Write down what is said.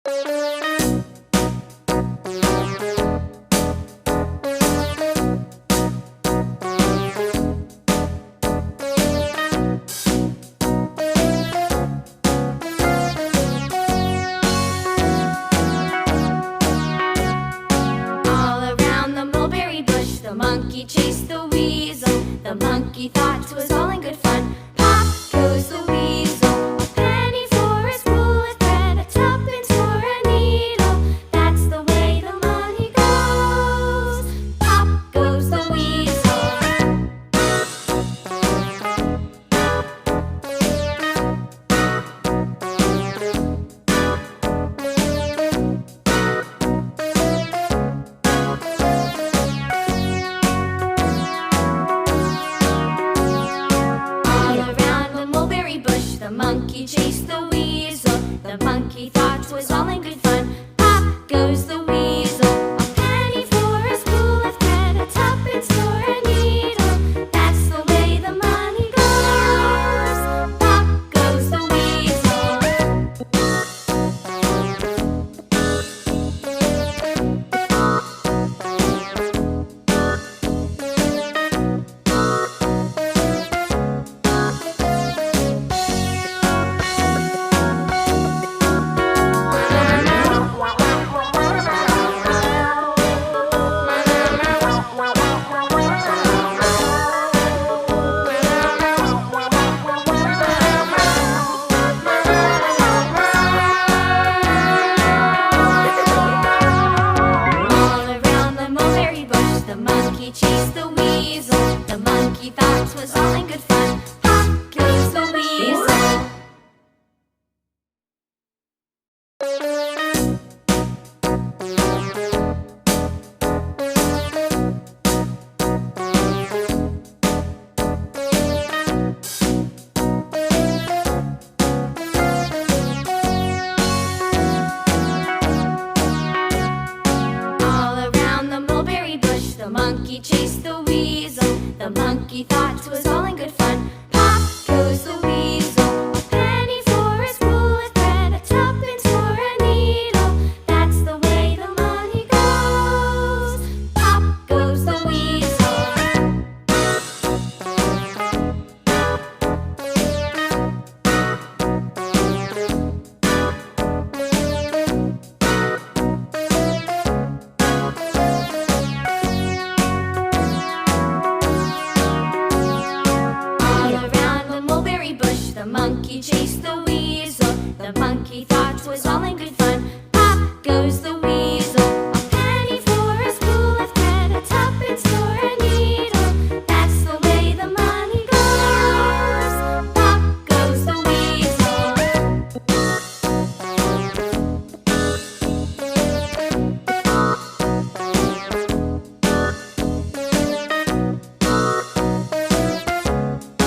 The monkey chased the weasel. The monkey thought 'twas all in good fun. Pop goes the weasel. A penny for a spool of thread, a tuppence for a needle. That's the way the money goes. Pop goes the weasel. The monkey chased the weasel. The monkey thought 'twas all in good fun. Pop goes the weasel. A penny for a spool of thread, a tuppence for a needle. That's the way the money goes. Pop goes the weasel. The monkey chased the weasel. The monkey thought 'twas all in good fun. Pop goes the weasel. The monkey chased the weasel. The monkey thought 'twas all in good fun. Pop goes the weasel. A penny for a spool of thread, a tuppence for a needle. That's the way the money goes. Pop goes the weasel. The monkey chased the weasel. The monkey thought 'twas all in good fun. Pop goes